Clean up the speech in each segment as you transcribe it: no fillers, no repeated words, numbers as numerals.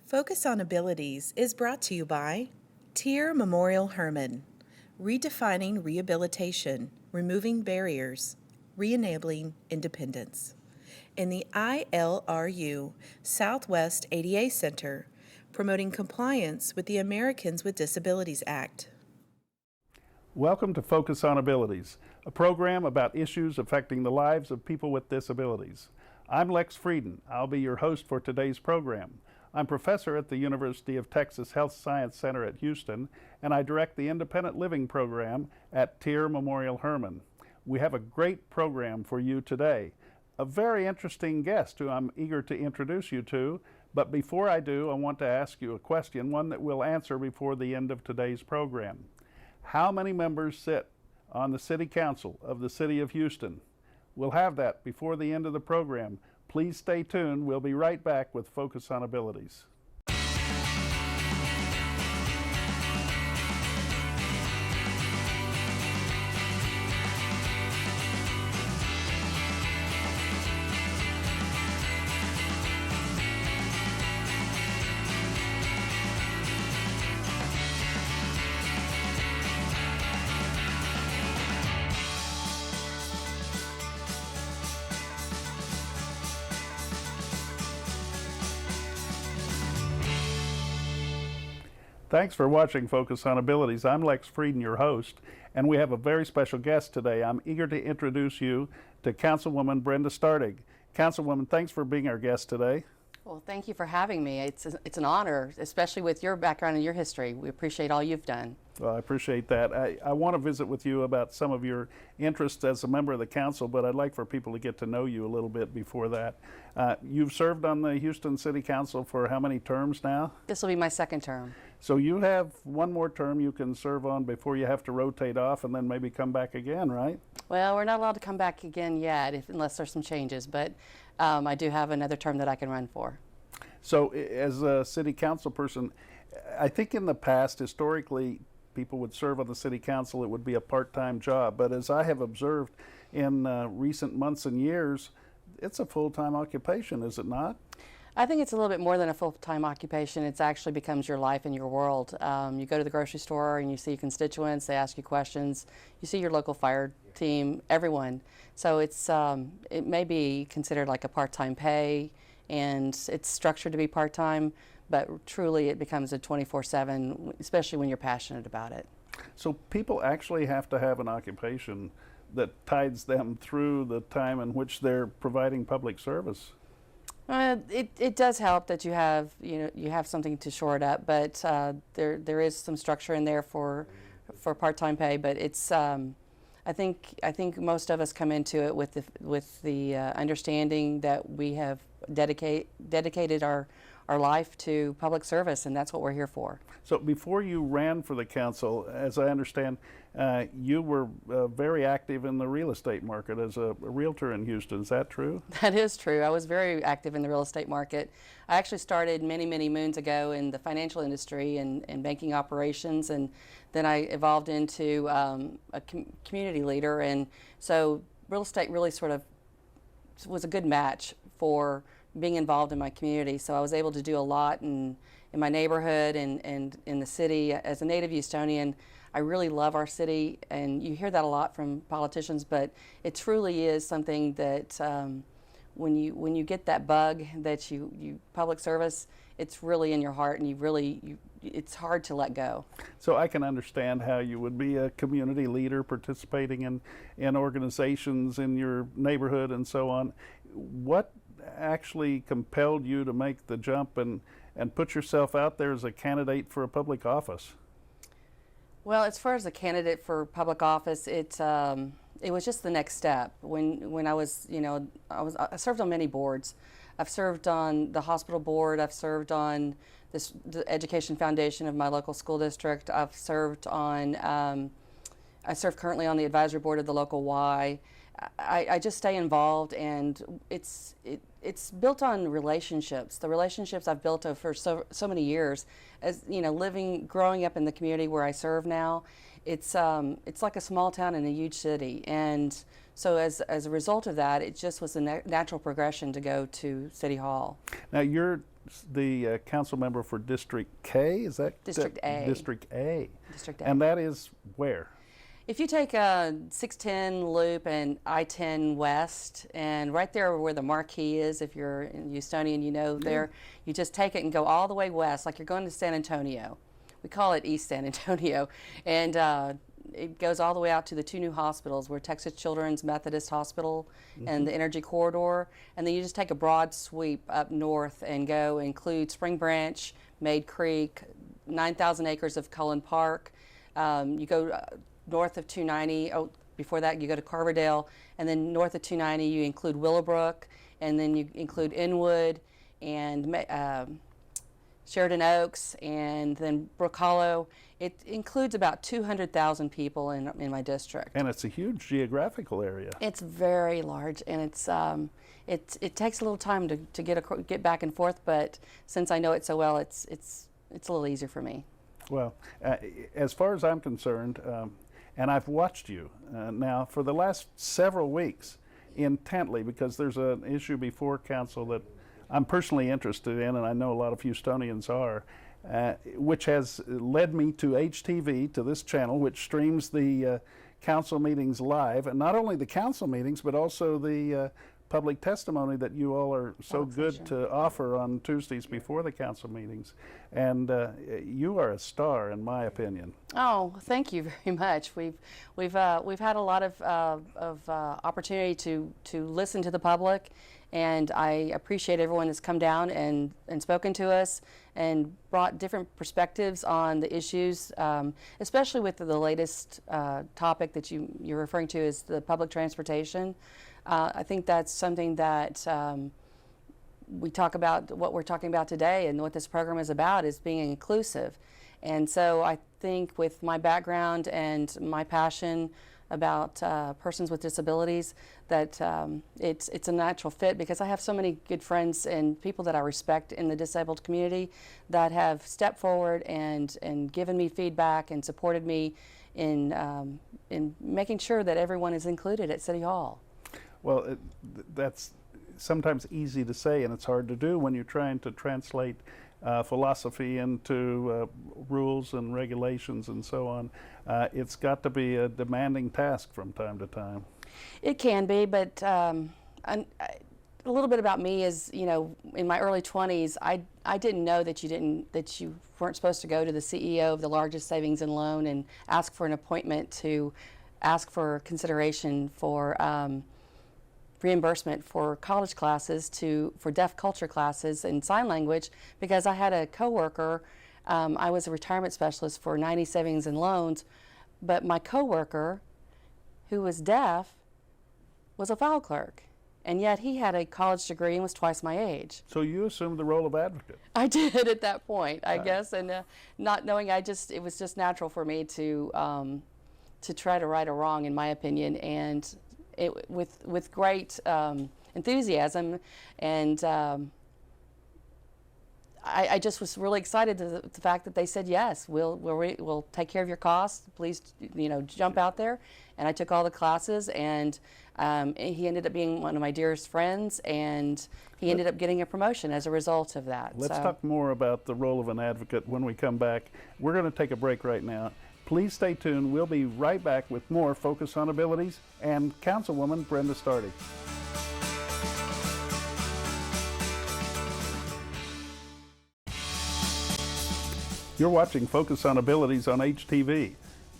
Focus on Abilities is brought to you by Tier Memorial Herman, redefining rehabilitation, removing barriers, re-enabling independence. In the ILRU Southwest ADA Center, promoting compliance with the Americans with Disabilities Act. Welcome to Focus on Abilities, a program about issues affecting the lives of people with disabilities. I'm Lex Frieden. I'll be your host for today's program. I'm professor at the University of Texas Health Science Center at Houston, and I direct the Independent Living program at Tier Memorial Herman. We have a great program for you today. A very interesting guest who I'm eager to introduce you to, but before I do, I want to ask you a question, one that we'll answer before the end of today's program. How many members sit on the City Council of the City of Houston? We'll have that before the end of the program. Please stay tuned. We'll be right back with Focus on Abilities. Thanks for watching Focus on Abilities. I'm Lex Frieden, your host, and we have a very special guest today. I'm eager to introduce you to Councilwoman Brenda Stardig. Councilwoman, thanks for being our guest today. Well, thank you for having me. It's an honor, especially with your background and your history. We appreciate all you've done. Well, I appreciate that. I want to visit with you about some of your interests as a member of the council, but I'd like for people to get to know you a little bit before that. You've served on the Houston City Council for how many terms now? This will be my second term. So you have one more term you can serve on before you have to rotate off and then maybe come back again, right? Well, we're not allowed to come back again yet unless there's some changes, but I do have another term that I can run for. So as a city council person, I think in the past, historically, people would serve on the city council, it would be a part-time job. But as I have observed in recent months and years, it's a full-time occupation, is it not? I think it's a little bit more than a full-time occupation. It actually becomes your life and your world. You go to the grocery store and you see constituents, they ask you questions, you see your local fire team, everyone. So it may be considered like a part-time pay, and it's structured to be part-time, but truly it becomes a 24/7, especially when you're passionate about it. So people actually have to have an occupation that tides them through the time in which they're providing public service. It does help that you have something to shore it up, but there is some structure in there for part-time pay. But it's I think most of us come into it with the understanding that we have dedicated our life to public service, and that's what we're here for. So before you ran for the council, as I understand, you were very active in the real estate market as a realtor in Houston. Is that true? That is true. I was very active in the real estate market. I actually started many, many moons ago in the financial industry and banking operations, and then I evolved into a community leader. And so real estate really sort of was a good match for being involved in my community. So I was able to do a lot in my neighborhood and in the city. As a native Houstonian, I really love our city, and you hear that a lot from politicians, but it truly is something that when you get that bug that you public service, it's really in your heart, and it's hard to let go. So I can understand how you would be a community leader participating in organizations in your neighborhood and so on. What actually compelled you to make the jump and put yourself out there as a candidate for a public office? Well, as far as a candidate for public office, it was just the next step. When I was, I served on many boards. I've served on the hospital board. I've served on the education foundation of my local school district. I've served on, I serve currently on the advisory board of the local Y. I just stay involved, and it's built on relationships. The relationships I've built over so many years, as growing up in the community where I serve now. It's like a small town in a huge city, and so as a result of that, it just was a natural progression to go to City Hall. Now you're the council member for District K, is that? District A. District A. District A. And that is where? If you take a 610 loop and I-10 west, and right there where the marquee is, if you're in Houstonian, you know there, you just take it and go all the way west, like you're going to San Antonio. We call it East San Antonio. And it goes all the way out to the two new hospitals. We're Texas Children's Methodist Hospital and the Energy Corridor. And then you just take a broad sweep up north and go include Spring Branch, Maid Creek, 9,000 acres of Cullen Park. You go north of 290, before that you go to Carverdale, and then north of 290 you include Willowbrook, and then you include Inwood and Sheridan Oaks, and then Brook Hollow. It includes about 200,000 people in my district. And it's a huge geographical area. It's very large, and it takes a little time to get back and forth, but since I know it so well, it's a little easier for me. Well, as far as I'm concerned, and I've watched you now for the last several weeks intently, because there's an issue before council that I'm personally interested in, and I know a lot of Houstonians are, which has led me to HTV, to this channel, which streams the council meetings live, and not only the council meetings, but also the public testimony that you all are so good to offer on Tuesdays before the council meetings. And you are a star, in my opinion. Oh, thank you very much. We've had a lot of opportunity to listen to the public, and I appreciate everyone that's come down and spoken to us and brought different perspectives on the issues, especially with the latest topic that you're referring to is the public transportation. I think that's something that we talk about, what we're talking about today, and what this program is about is being inclusive. And so I think with my background and my passion about persons with disabilities, that it's a natural fit, because I have so many good friends and people that I respect in the disabled community that have stepped forward and given me feedback and supported me in making sure that everyone is included at City Hall. Well, that's sometimes easy to say, and it's hard to do when you're trying to translate philosophy into rules and regulations and so on. It's got to be a demanding task from time to time. It can be, but a little bit about me is, you know, in my early 20s, I didn't know that you weren't supposed to go to the CEO of the largest savings and loan and ask for an appointment to ask for consideration for reimbursement for college classes for deaf culture classes and sign language, because I had a coworker, I was a retirement specialist for 90 Savings and Loans, but my coworker, who was deaf, was a file clerk, and yet he had a college degree and was twice my age. So you assumed the role of advocate. I did at that point, I guess, and not knowing, it was just natural for me to try to right a wrong, in my opinion, and with great enthusiasm, and I just was really excited to the fact that they said yes, we'll take care of your costs. Please, you know, jump out there. And I took all the classes, and he ended up being one of my dearest friends, and he ended up getting a promotion as a result of that. Let's talk more about the role of an advocate when we come back. We're going to take a break right now. Please stay tuned. We'll be right back with more Focus on Abilities and Councilwoman Brenda Stardig. You're watching Focus on Abilities on HTV.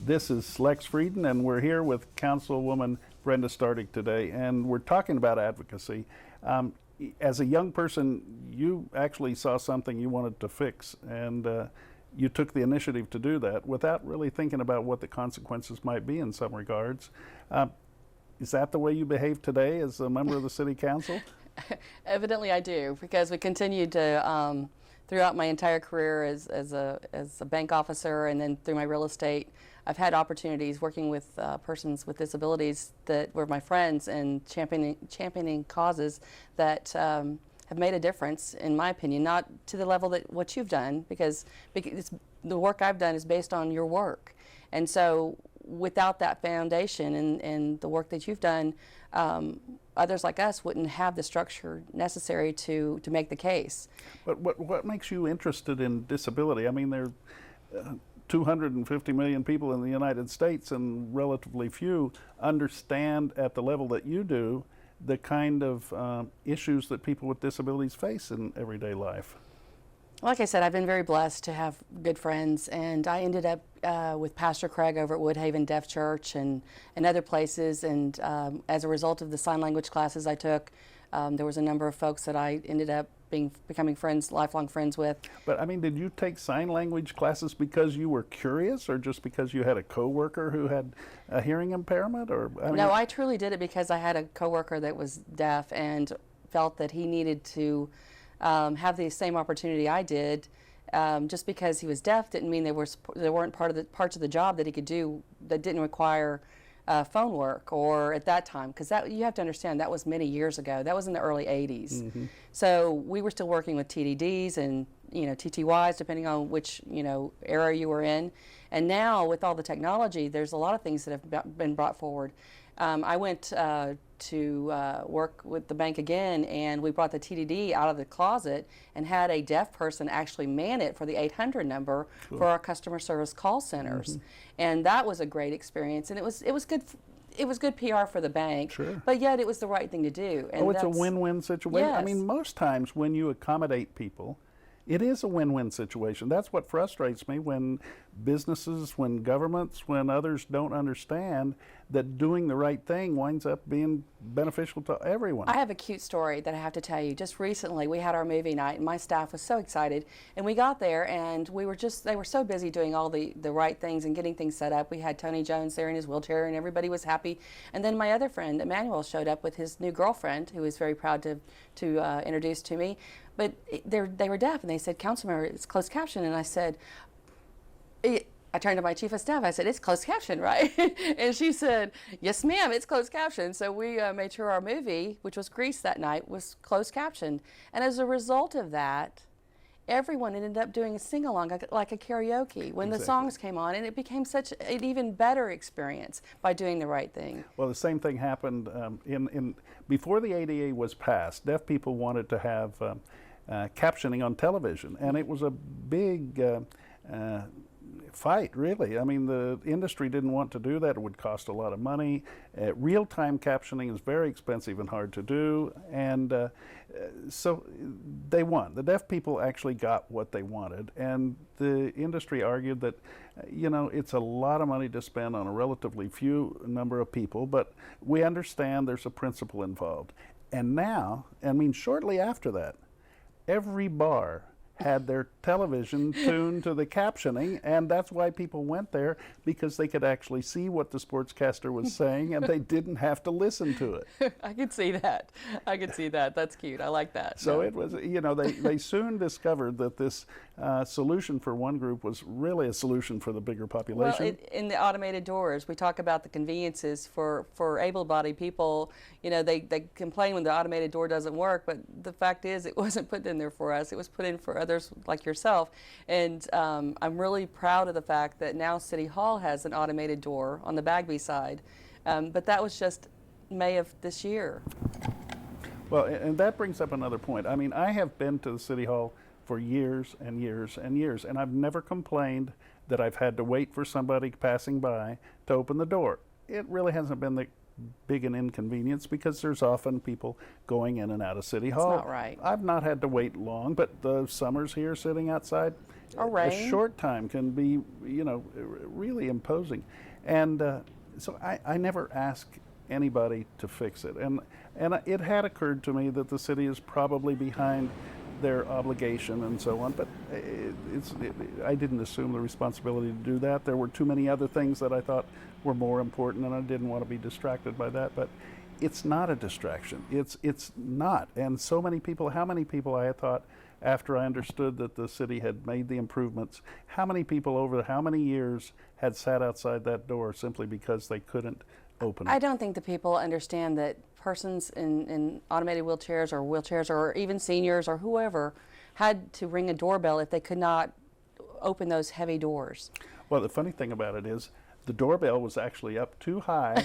This is Lex Frieden, and we're here with Councilwoman Brenda Stardig today, and we're talking about advocacy. As a young person, you actually saw something you wanted to fix, and you took the initiative to do that without really thinking about what the consequences might be in some regards. Is that the way you behave today as a member of the City Council? Evidently I do, because we continued to, throughout my entire career as a bank officer, and then through my real estate, I've had opportunities working with persons with disabilities that were my friends, and championing causes that have made a difference, in my opinion, not to the level that what you've done, because the work I've done is based on your work. And so without that foundation and the work that you've done, others like us wouldn't have the structure necessary to make the case. But what makes you interested in disability? I mean, there are 250 million people in the United States, and relatively few understand at the level that you do the kind of issues that people with disabilities face in everyday life. Like I said, I've been very blessed to have good friends, and I ended up with Pastor Craig over at Woodhaven Deaf Church and other places, and as a result of the sign language classes I took, there was a number of folks that I ended up becoming friends, lifelong friends with. But I mean, did you take sign language classes because you were curious, or just because you had a coworker who had a hearing impairment? Or I mean, no, I truly did it because I had a coworker that was deaf and felt that he needed to have the same opportunity I did. Just because he was deaf didn't mean there weren't parts of the job that he could do that didn't require phone work, or at that time, because that, you have to understand, that was many years ago. That was in the early 80s. Mm-hmm. So we were still working with TDDs and TTYs, depending on which era you were in. And now with all the technology, there's a lot of things that have been brought forward. I went to work with the bank again, and we brought the TDD out of the closet and had a deaf person actually man it for the 800 number for our customer service call centers. Mm-hmm. And that was a great experience, and it was good. It was good PR for the bank, sure, but yet it was the right thing to do. And it's a win-win situation. Yes. I mean, most times when you accommodate people, it is a win-win situation. That's what frustrates me when businesses, when governments, when others don't understand that doing the right thing winds up being beneficial to everyone. I have a cute story that I have to tell you. Just recently, we had our movie night, and my staff was so excited. And we got there, and they were so busy doing all the right things and getting things set up. We had Tony Jones there in his wheelchair, and everybody was happy. And then my other friend, Emmanuel, showed up with his new girlfriend, who was very proud to introduce to me. But they were deaf, and they said, "Councilmember, it's closed caption." And I said, I turned to my chief of staff. I said, "It's closed caption, right?" And she said, "Yes, ma'am, it's closed caption." So we made sure our movie, which was Grease that night, was closed captioned. And as a result of that, everyone ended up doing a sing-along, like a karaoke, when the songs came on, and it became such an even better experience by doing the right thing. Well, the same thing happened before the ADA was passed. Deaf people wanted to have captioning on television, and it was a big fight, really. I mean, the industry didn't want to do that. It would cost a lot of money. Real-time captioning is very expensive and hard to do, and so they won. The deaf people actually got what they wanted, and the industry argued that, it's a lot of money to spend on a relatively few number of people, but we understand there's a principle involved. And now, shortly after that, every bar had their television tuned to the captioning, and that's why people went there, because they could actually see what the sportscaster was saying, and they didn't have to listen to it. I could see that. That's cute. I like that. So it was, they soon discovered that this solution for one group was really a solution for the bigger population. Well, in the automated doors, we talk about the conveniences for able-bodied people. They complain when the automated door doesn't work, but the fact is it wasn't put in there for us. It was put in for others like yourself. And I'm really proud of the fact that now City Hall has an automated door on the Bagby side. But that was just May of this year. Well, and that brings up another point. I have been to the City Hall for years and years and years, and I've never complained that I've had to wait for somebody passing by to open the door. It really hasn't been that big an inconvenience, because there's often people going in and out of City Hall. That's not right. I've not had to wait long, but the summers here sitting outside, a short time can be, really imposing. And so I never ask anybody to fix it. And it had occurred to me that the city is probably behind their obligation and so on, but I didn't assume the responsibility to do that. There were too many other things that I thought were more important, and I didn't want to be distracted by that. But it's not a distraction. It's not. And so many people, how many people I had thought, after I understood that the city had made the improvements, how many people over how many years had sat outside that door simply because they couldn't open it? I don't think the people understand that persons in automated wheelchairs or even seniors or whoever had to ring a doorbell if they could not open those heavy doors. Well, the funny thing about it is the doorbell was actually up too high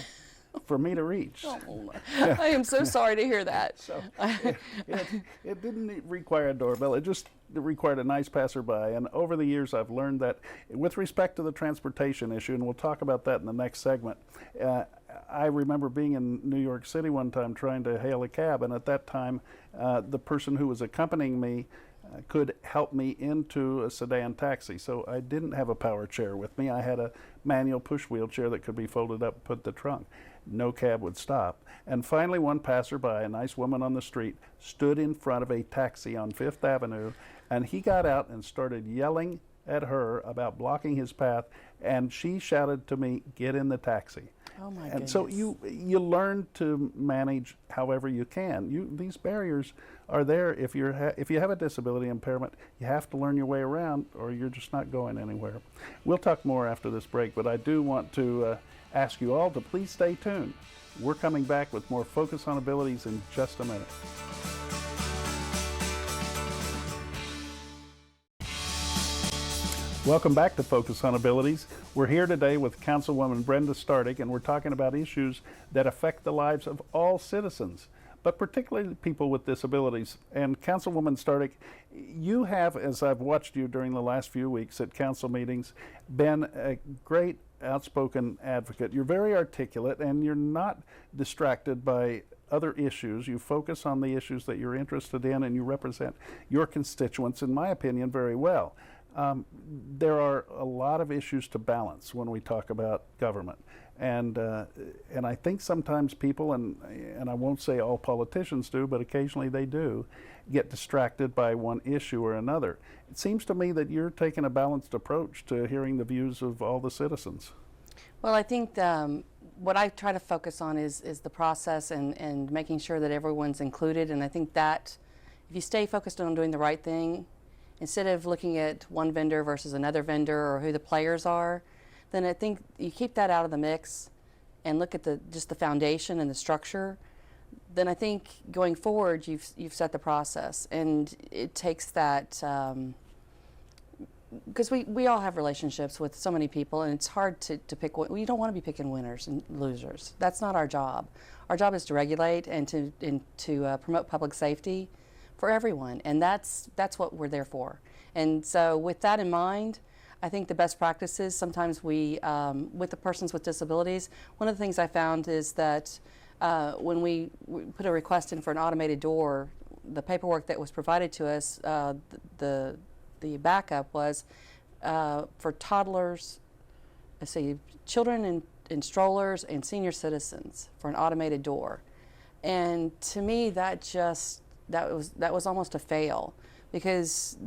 for me to reach. Oh, I am so sorry to hear that. So it didn't require a doorbell. It just required a nice passerby. And over the years, I've learned that with respect to the transportation issue, and we'll talk about that in the next segment, I remember being in New York City one time trying to hail a cab, and at that time, the person who was accompanying me could help me into a sedan taxi. So I didn't have a power chair with me. I had a manual push wheelchair that could be folded up and put in the trunk. No cab would stop. And finally, one passerby, a nice woman on the street, stood in front of a taxi on Fifth Avenue, and he got out and started yelling at her about blocking his path, and she shouted to me, "Get in the taxi." Oh my And goodness. so you learn to manage however you can. These barriers are there. If you have a disability impairment, you have to learn your way around, or you're just not going anywhere. We'll talk more after this break, but I do want to ask you all to please stay tuned. We're coming back with more Focus on Abilities in just a minute. Welcome back to Focus on Abilities. We're here today with Councilwoman Brenda Stardig, and we're talking about issues that affect the lives of all citizens, but particularly people with disabilities. And Councilwoman Stardig, you have, as I've watched you during the last few weeks at council meetings, been a great outspoken advocate. You're very articulate, and you're not distracted by other issues. You focus on the issues that you're interested in, and you represent your constituents, in my opinion, very well. There are a lot of issues to balance when we talk about government, and I think sometimes people, and I won't say all politicians do, but occasionally they do, get distracted by one issue or another. It seems to me that you're taking a balanced approach to hearing the views of all the citizens. Well, I think what I try to focus on is the process and making sure that everyone's included. And I think that if you stay focused on doing the right thing, instead of looking at one vendor versus another vendor or who the players are, then I think you keep that out of the mix and look at just the foundation and the structure. Then I think going forward, you've set the process, and it takes that. Because we all have relationships with so many people, and it's hard to pick. We don't want to be picking winners and losers. That's not our job. Our job is to regulate and to promote public safety for everyone, and that's what we're there for. And so, with that in mind, I think the best practices. Sometimes we, with the persons with disabilities, one of the things I found is that when we put a request in for an automated door, the paperwork that was provided to us, the backup was for toddlers, let's see, children in strollers and senior citizens for an automated door. And to me, that was almost a fail, because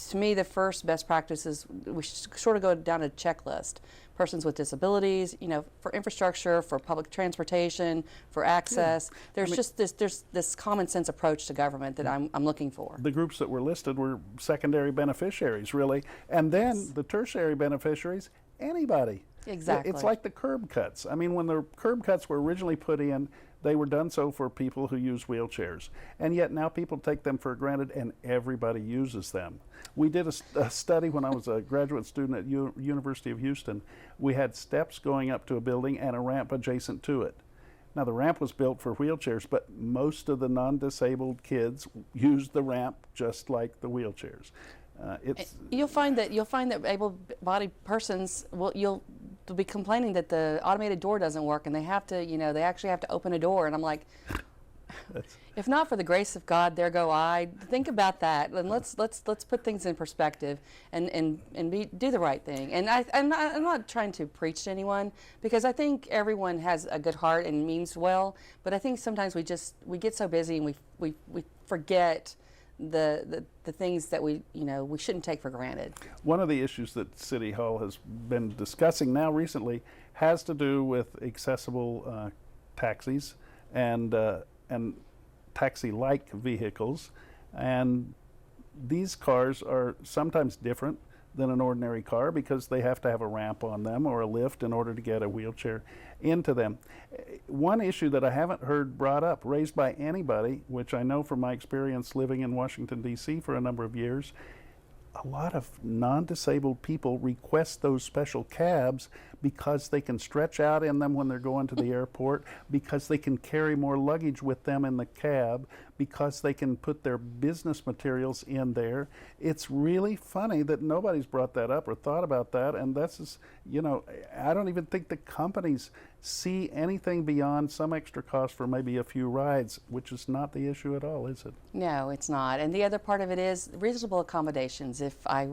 to me the first best practice is we should sort of go down a checklist. Persons with disabilities, for infrastructure, for public transportation, for access. There's there's this common sense approach to government that I'm looking for. The groups that were listed were secondary beneficiaries, really, and then the tertiary beneficiaries, anybody. Exactly. It's like the curb cuts. I mean, when the curb cuts were originally put in, they were done so for people who use wheelchairs. And yet now people take them for granted, and everybody uses them. We did a study when I was a graduate student at University of Houston. We had steps going up to a building and a ramp adjacent to it. Now, the ramp was built for wheelchairs, but most of the non-disabled kids used the ramp just like the wheelchairs. You'll find that able-bodied persons you'll be complaining that the automated door doesn't work, and they have to, they actually have to open a door, and I'm like, if not for the grace of God, there go I. Think about that, and let's put things in perspective and do the right thing. And I'm not trying to preach to anyone, because I think everyone has a good heart and means well, but I think sometimes we get so busy and we forget the things that we shouldn't take for granted. One of the issues that City Hall has been discussing now recently has to do with accessible taxis and taxi-like vehicles, and these cars are sometimes different than an ordinary car because they have to have a ramp on them or a lift in order to get a wheelchair into them. One issue that I haven't heard brought up, raised by anybody, which I know from my experience living in Washington, D.C. for a number of years, a lot of non-disabled people request those special cabs because they can stretch out in them when they're going to the airport, because they can carry more luggage with them in the cab, because they can put their business materials in there. It's really funny that nobody's brought that up or thought about that, and this is, you know, I don't even think the companies see anything beyond some extra cost for maybe a few rides, which is not the issue at all, is it? No, it's not. And the other part of it is reasonable accommodations. If I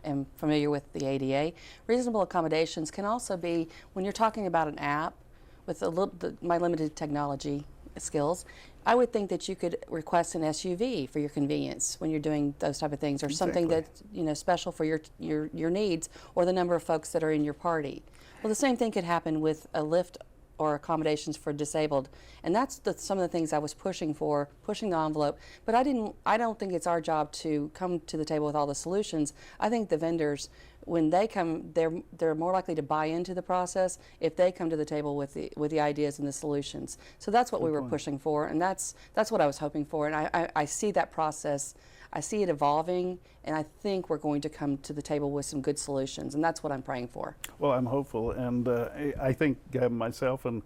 am familiar with the ADA, reasonable accommodations can also be when you're talking about an app with my limited technology skills. I would think that you could request an SUV for your convenience when you're doing those type of things, or something that's, you know, special for your needs or the number of folks that are in your party. Well, the same thing could happen with a lift or accommodations for disabled, and that's some of the things I was pushing the envelope. But I don't think it's our job to come to the table with all the solutions. I think the vendors, when they come, they're more likely to buy into the process if they come to the table with the ideas and the solutions. So that's what we were pushing for, and that's what I was hoping for. And I see that process. I see it evolving, and I think we're going to come to the table with some good solutions, and that's what I'm praying for. Well, I'm hopeful, and I think myself and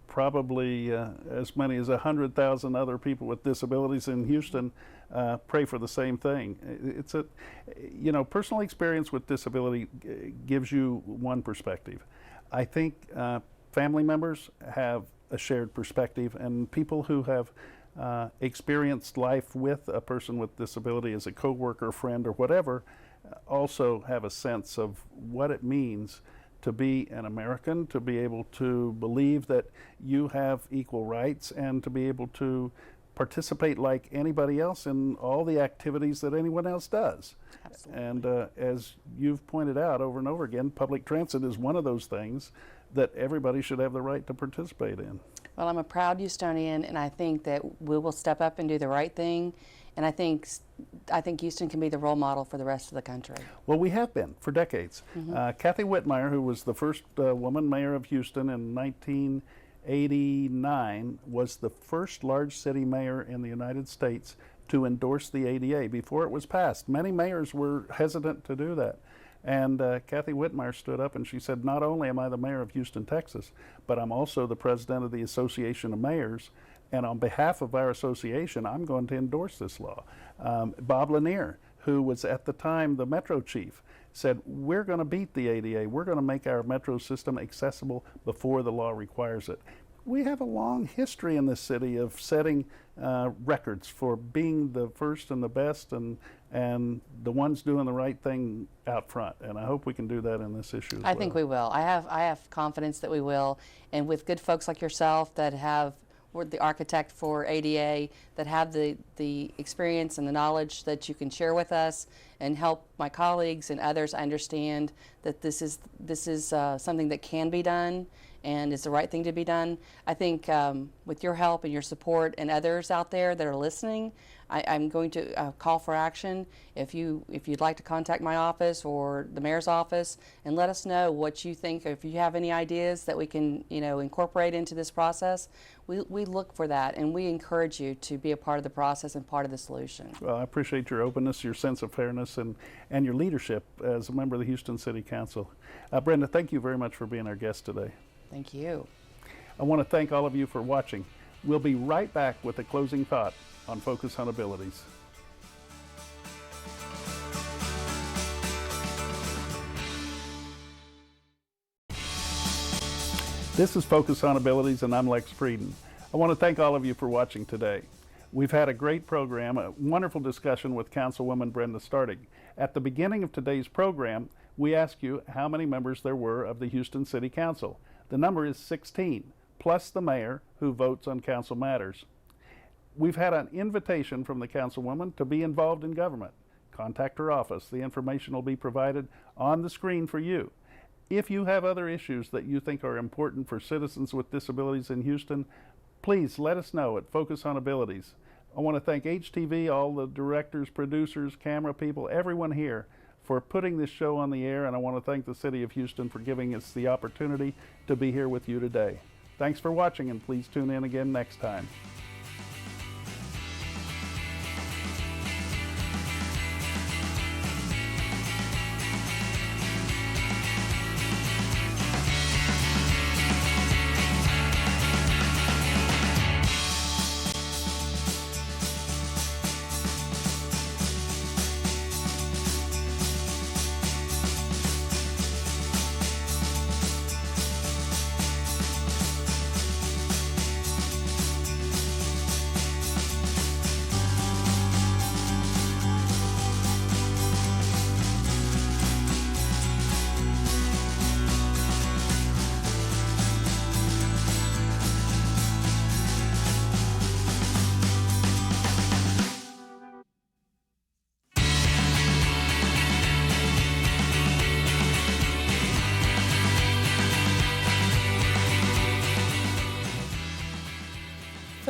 probably as many as 100,000 other people with disabilities in Houston pray for the same thing. It's personal experience with disability gives you one perspective. I think family members have a shared perspective, and people who have experienced life with a person with disability as a coworker, friend, or whatever, also have a sense of what it means to be an American, to be able to believe that you have equal rights, and to be able to participate like anybody else in all the activities that anyone else does. Absolutely. And as you've pointed out over and over again, public transit is one of those things that everybody should have the right to participate in. Well, I'm a proud Houstonian, and I think that we will step up and do the right thing. And I think Houston can be the role model for the rest of the country. Well, we have been for decades. Kathy Whitmire, who was the first woman mayor of Houston in 1989, was the first large city mayor in the United States to endorse the ADA before it was passed. Many mayors were hesitant to do that. And Kathy Whitmire stood up and she said, not only am I the mayor of Houston, Texas, but I'm also the president of the Association of Mayors, and on behalf of our association, I'm going to endorse this law. Bob Lanier, who was at the time the Metro chief, said, we're going to beat the ADA. We're going to make our Metro system accessible before the law requires it. We have a long history in this city of setting records for being the first and the best, and the ones doing the right thing out front. And I hope we can do that in this issue as well. I think we will. I have confidence that we will. And with good folks like yourself that were the architect for ADA, that have the experience and the knowledge that you can share with us and help my colleagues and others understand that this is something that can be done and is the right thing to be done. I think with your help and your support and others out there that are listening, I'm going to call for action. If you'd like to contact my office or the mayor's office and let us know what you think, if you have any ideas that we can incorporate into this process, we look for that, and we encourage you to be a part of the process and part of the solution. Well, I appreciate your openness, your sense of fairness, and your leadership as a member of the Houston City Council. Brenda, thank you very much for being our guest today. Thank you. I want to thank all of you for watching. We'll be right back with a closing thought on Focus on Abilities. This is Focus on Abilities, and I'm Lex Frieden. I want to thank all of you for watching today. We've had a great program, a wonderful discussion with Councilwoman Brenda Stardig. At the beginning of today's program, we asked you how many members there were of the Houston City Council. The number is 16, plus the mayor, who votes on council matters. We've had an invitation from the councilwoman to be involved in government. Contact her office. The information will be provided on the screen for you. If you have other issues that you think are important for citizens with disabilities in Houston, please let us know at Focus on Abilities. I want to thank HTV, all the directors, producers, camera people, everyone here for putting this show on the air, and I want to thank the City of Houston for giving us the opportunity to be here with you today. Thanks for watching, and please tune in again next time.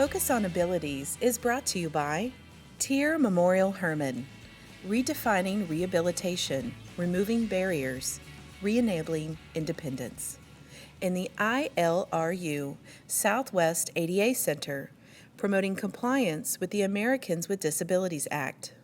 Focus on Abilities is brought to you by Tier Memorial Herman, redefining rehabilitation, removing barriers, re-enabling independence. In the ILRU Southwest ADA Center, promoting compliance with the Americans with Disabilities Act.